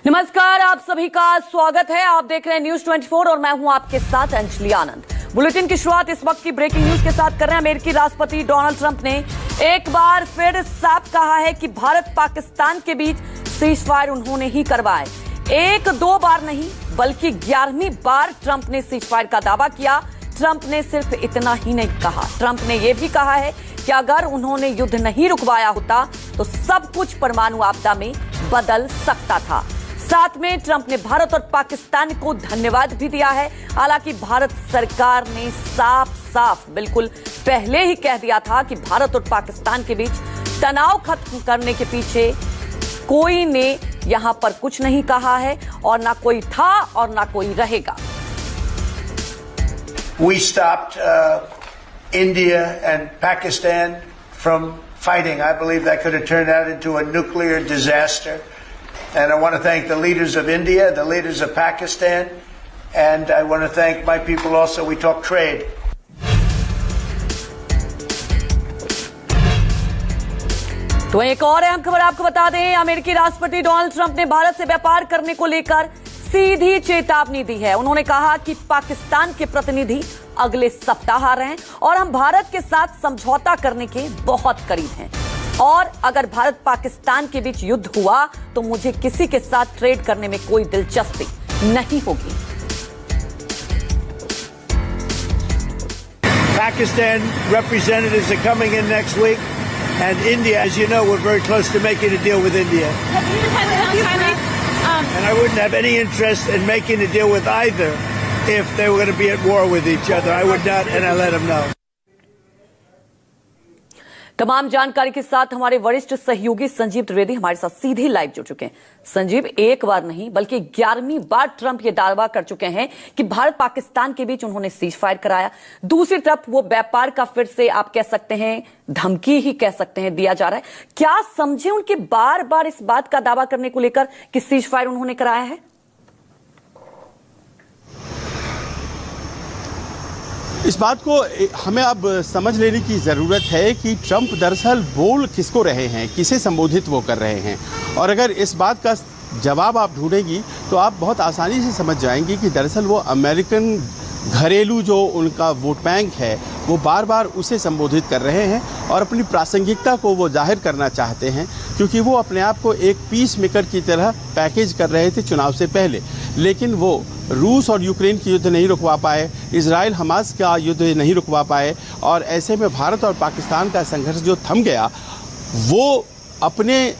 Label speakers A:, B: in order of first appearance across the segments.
A: नमस्कार, आप सभी का स्वागत है। आप देख रहे हैं न्यूज 24 और मैं हूं आपके साथ अंजलि आनंद। बुलेटिन की शुरुआत इस वक्त की ब्रेकिंग न्यूज के साथ कर रहे हैं। अमेरिकी राष्ट्रपति डोनाल्ड ट्रंप ने एक बार फिर साफ कहा है कि भारत पाकिस्तान के बीच सीजफायर उन्होंने ही करवाए। एक दो बार नहीं बल्कि 11वीं बार ट्रंप ने सीजफायर का दावा किया। ट्रंप ने सिर्फ इतना ही नहीं कहा, ट्रंप ने यह भी कहा है कि अगर उन्होंने युद्ध नहीं रुकवाया होता तो सब कुछ परमाणु आपदा में बदल सकता था। साथ में ट्रंप ने भारत और पाकिस्तान को धन्यवाद भी दिया है। हालांकि भारत सरकार ने साफ साफ बिल्कुल पहले ही कह दिया था कि भारत और पाकिस्तान के बीच तनाव खत्म करने के पीछे कोई ने यहां पर कुछ नहीं कहा है और ना कोई था और ना कोई रहेगा।
B: We stopped India and Pakistan from fighting. I believe that could have turned out into a nuclear disaster. And I want to thank the leaders of India, the leaders of Pakistan, and I want to thank my people also. We talk trade.
A: तो एक और अहम खबर आपको बता दें, अमेरिकी राष्ट्रपति डोनाल्ड ट्रंप ने भारत से व्यापार करने को लेकर सीधी चेतावनी दी है। उन्होंने कहा कि पाकिस्तान के प्रतिनिधि अगले सप्ताह आ रहे हैं और हम भारत के साथ समझौता करने के बहुत करीब हैं और अगर भारत पाकिस्तान के बीच युद्ध हुआ तो मुझे किसी के साथ ट्रेड करने में कोई दिलचस्पी नहीं होगी।
B: Pakistan representatives are coming in next week, and India, as you know, we're very close to making a deal with India. And I wouldn't have any interest in making a deal with either if they were going to be at war with each other. I would not, and I let them know.
A: तमाम जानकारी के साथ हमारे वरिष्ठ सहयोगी संजीव त्रिवेदी हमारे साथ सीधे लाइव जुड़ चुके हैं। संजीव, एक बार नहीं बल्कि 11वीं बार ट्रंप ये दावा कर चुके हैं कि भारत पाकिस्तान के बीच उन्होंने सीज फायर कराया। दूसरी तरफ वो व्यापार का फिर से आप कह सकते हैं धमकी ही कह सकते हैं दिया जा रहा है। क्या समझे उनके बार बार इस बात का दावा करने को लेकर कि सीज फायर उन्होंने कराया है?
C: इस बात को हमें अब समझ लेने की ज़रूरत है कि ट्रंप दरअसल बोल किसको रहे हैं, किसे संबोधित वो कर रहे हैं। और अगर इस बात का जवाब आप ढूंढेंगी तो आप बहुत आसानी से समझ जाएंगी कि दरअसल वो अमेरिकन घरेलू जो उनका वोट बैंक है वो बार बार उसे संबोधित कर रहे हैं और अपनी प्रासंगिकता को वो जाहिर करना चाहते हैं, क्योंकि वो अपने आप को एक पीस मेकर की तरह पैकेज कर रहे थे चुनाव से पहले। लेकिन वो रूस और यूक्रेन की युद्ध नहीं रुकवा पाए, इजराइल हमास का युद्ध नहीं रुकवा पाए और ऐसे में भारत और पाकिस्तान का संघर्ष जो थम गया वो अपने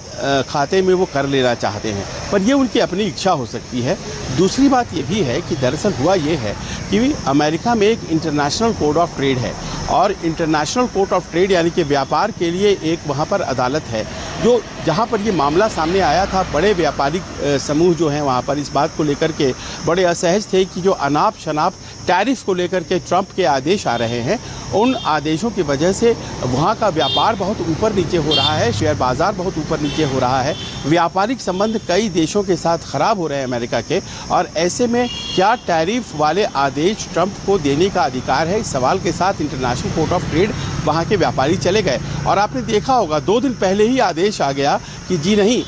C: खाते में वो कर लेना चाहते हैं, पर ये उनकी अपनी इच्छा हो सकती है। दूसरी बात ये भी है कि दरअसल हुआ ये है कि अमेरिका में एक इंटरनेशनल कोड ऑफ ट्रेड है और इंटरनेशनल कोड ऑफ ट्रेड यानी कि व्यापार के लिए एक वहाँ पर अदालत है जो जहाँ पर ये मामला सामने आया था। बड़े व्यापारिक समूह जो हैं वहाँ पर इस बात को लेकर के बड़े असहज थे कि जो अनाप शनाप टैरिफ को लेकर के ट्रंप के आदेश आ रहे हैं, उन आदेशों की वजह से वहाँ का व्यापार बहुत ऊपर नीचे हो रहा है, शेयर बाज़ार बहुत ऊपर नीचे हो रहा है, व्यापारिक संबंध कई देशों के साथ ख़राब हो रहे हैं अमेरिका के। और ऐसे में क्या टैरिफ वाले आदेश ट्रंप को देने का अधिकार है, इस सवाल के साथ इंटरनेशनल कोर्ट ऑफ ट्रेड वहाँ के व्यापारी चले गए। और आपने देखा होगा 2 दिन पहले ही आदेश आ गया कि जी नहीं,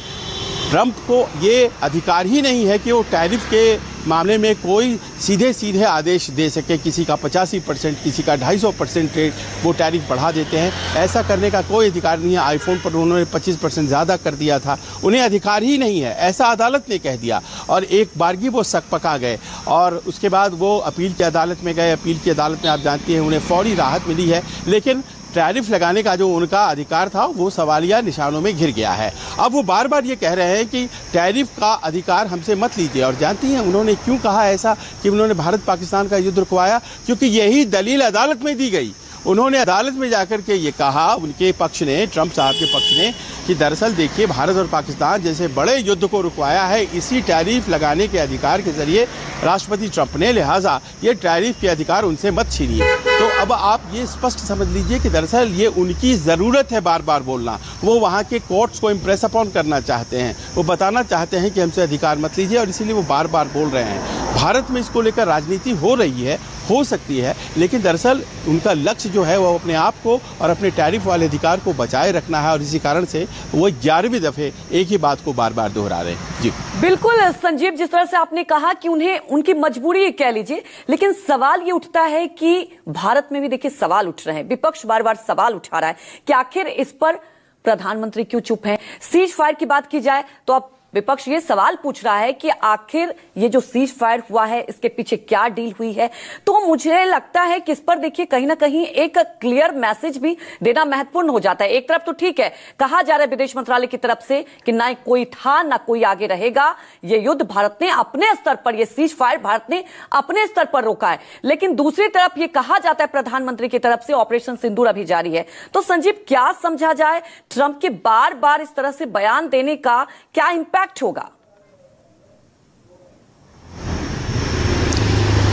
C: ट्रंप को ये अधिकार ही नहीं है कि वो टैरिफ के मामले में कोई सीधे सीधे आदेश दे सके। किसी का 85%, किसी का 250% रेट वो टैरिफ बढ़ा देते हैं, ऐसा करने का कोई अधिकार नहीं है। आईफोन पर उन्होंने 25% ज़्यादा कर दिया था, उन्हें अधिकार ही नहीं है, ऐसा अदालत ने कह दिया। और एक बारगी वो सकपका गए और उसके बाद वो अपील की अदालत में गए। अपील की अदालत में आप जानती हैं उन्हें फौरी राहत मिली है, लेकिन टैरिफ लगाने का जो उनका अधिकार था वो सवालिया निशानों में घिर गया है। अब वो बार बार ये कह रहे हैं कि टैरिफ का अधिकार हमसे मत लीजिए। और जानती हैं उन्होंने क्यों कहा ऐसा कि उन्होंने भारत पाकिस्तान का युद्ध रुकवाया? क्योंकि यही दलील अदालत में दी गई। उन्होंने अदालत में जाकर के ये कहा, उनके पक्ष ने, ट्रंप साहब के पक्ष ने, कि दरअसल देखिए भारत और पाकिस्तान जैसे बड़े युद्ध को रुकवाया है इसी टैरिफ लगाने के अधिकार के जरिए राष्ट्रपति ट्रंप ने, लिहाजा ये टैरिफ के अधिकार उनसे मत छीनिए। तो अब आप ये स्पष्ट समझ लीजिए कि दरअसल ये उनकी ज़रूरत है बार बार बोलना। वो वहाँ के कोर्ट्स को इम्प्रेस अपॉन करना चाहते हैं, वो बताना चाहते हैं कि हमसे अधिकार मत लीजिए और इसीलिए वो बार बार बोल रहे हैं। भारत में इसको लेकर राजनीति हो रही है, हो सकती है, लेकिन दरअसल उनका लक्ष्य जो है वो अपने आप को और अपने टैरिफ वाले अधिकार को बचाए रखना है, और इसी कारण से वो 11वीं दफे एक ही बात को बार बार दोहरा रहे हैं। जी
A: बिल्कुल संजीव, जिस तरह से आपने कहा कि उन्हें उनकी मजबूरी कह लीजिए, लेकिन सवाल ये उठता है कि भारत में भी देखिए सवाल उठ रहे हैं, विपक्ष बार बार सवाल उठा रहा है कि आखिर इस पर प्रधानमंत्री क्यों चुप हैं। सीज फायर की बात की जाए तो अब विपक्ष ये सवाल पूछ रहा है कि आखिर ये जो सीज फायर हुआ है इसके पीछे क्या डील हुई है। तो मुझे लगता है कि इस पर देखिए कहीं ना कहीं एक क्लियर मैसेज भी देना महत्वपूर्ण हो जाता है। एक तरफ तो ठीक है, कहा जा रहा है विदेश मंत्रालय की तरफ से कि ना कोई था ना कोई आगे रहेगा, ये युद्ध भारत ने अपने स्तर पर, ये सीज फायर भारत ने अपने स्तर पर रोका है। लेकिन दूसरी तरफ ये कहा जाता है प्रधानमंत्री की तरफ से ऑपरेशन सिंदूर अभी जारी है। तो संजीव क्या समझा जाए, ट्रंप के बार बार इस तरह से बयान देने का क्या इम्पैक्ट होगा?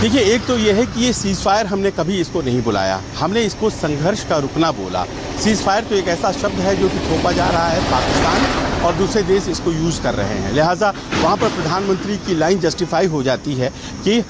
C: देखिए, एक तो यह है कि ये सीज फायर हमने कभी इसको नहीं बुलाया, हमने इसको संघर्ष का रुकना बोला। सीज फायर तो एक ऐसा शब्द है जो कि थोपा जा रहा है पाकिस्तान और दूसरे देश इसको यूज कर रहे हैं, लिहाजा वहां पर प्रधानमंत्री की लाइन जस्टिफाई हो जाती है कि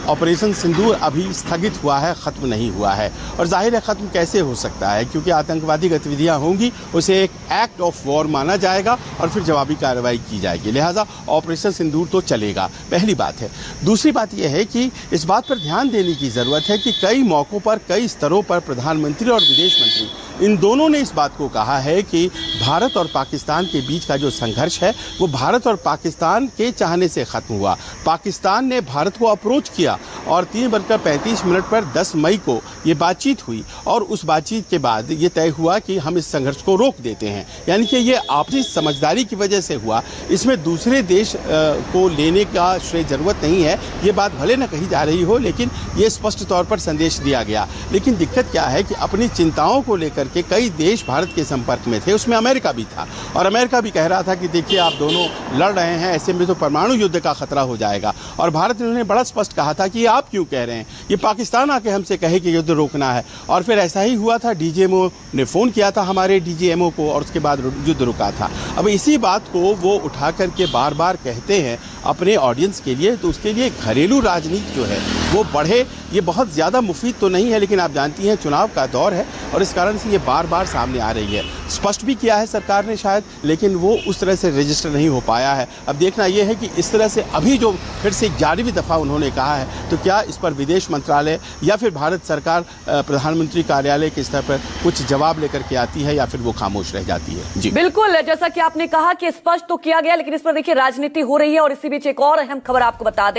C: ऑपरेशन सिंदूर अभी स्थगित हुआ है, खत्म नहीं हुआ है। और जाहिर है खत्म कैसे हो सकता है, क्योंकि आतंकवादी गतिविधियां होंगी, उसे एक एक्ट ऑफ वॉर माना जाएगा और फिर जवाबी कार्रवाई की जाएगी, लिहाजा ऑपरेशन सिंदूर तो चलेगा, पहली बात है। दूसरी बात यह है कि इस बात पर ध्यान देने की जरूरत है कि कई मौकों पर, कई स्तरों पर प्रधानमंत्री और विदेश मंत्री इन दोनों ने इस बात को कहा है कि भारत और पाकिस्तान के बीच का जो संघर्ष है वो भारत और पाकिस्तान के चाहने से खत्म हुआ। पाकिस्तान ने भारत को अप्रोच किया और 3:35 पर 10 मई को ये बातचीत हुई और उस बातचीत के बाद ये तय हुआ कि हम इस संघर्ष को रोक देते हैं। यानी कि ये आपसी समझदारी की वजह से हुआ, इसमें दूसरे देश को लेने का श्रेय जरूरत नहीं है। ये बात भले न कही जा रही हो, लेकिन ये स्पष्ट तौर पर संदेश दिया गया। लेकिन दिक्कत क्या है कि अपनी चिंताओं को लेकर के कई देश भारत के संपर्क में थे, उसमें अमेरिका भी था, और अमेरिका भी कह रहा था कि देखिए आप दोनों लड़ रहे हैं, ऐसे में तो परमाणु युद्ध का खतरा हो जाएगा। और भारत ने उन्हें बड़ा स्पष्ट कहा था कि आप क्यों कह रहे हैं, ये पाकिस्तान आके हमसे कहे कि युद्ध रोकना है। और फिर ऐसा ही हुआ था, डीजीएमओ ने फोन किया था हमारे डीजीएमओ को और उसके बाद युद्ध रुका था। अब इसी बात को वो उठा करके बार बार कहते हैं अपने ऑडियंस के लिए, तो उसके लिए घरेलू राजनीति जो है वो बढ़े, ये बहुत ज़्यादा मुफीद तो नहीं है, लेकिन आप जानती हैं चुनाव का दौर है और इस कारण से ये बार बार सामने आ रही है। स्पष्ट भी किया है सरकार ने शायद, लेकिन वो उस तरह से रजिस्टर नहीं हो पाया है। अब देखना ये है कि इस तरह से अभी जो फिर से 11वीं दफ़ा उन्होंने कहा है, तो क्या इस पर विदेश मंत्रालय या फिर भारत सरकार प्रधानमंत्री कार्यालय के स्तर पर कुछ जवाब लेकर के आती है या फिर वो खामोश रह जाती है। जी
A: बिल्कुल, जैसा कि आपने कहा कि स्पष्ट तो किया गया, लेकिन इस पर देखिए राजनीति हो रही है। और इसी बीच एक और अहम खबर आपको बता दें।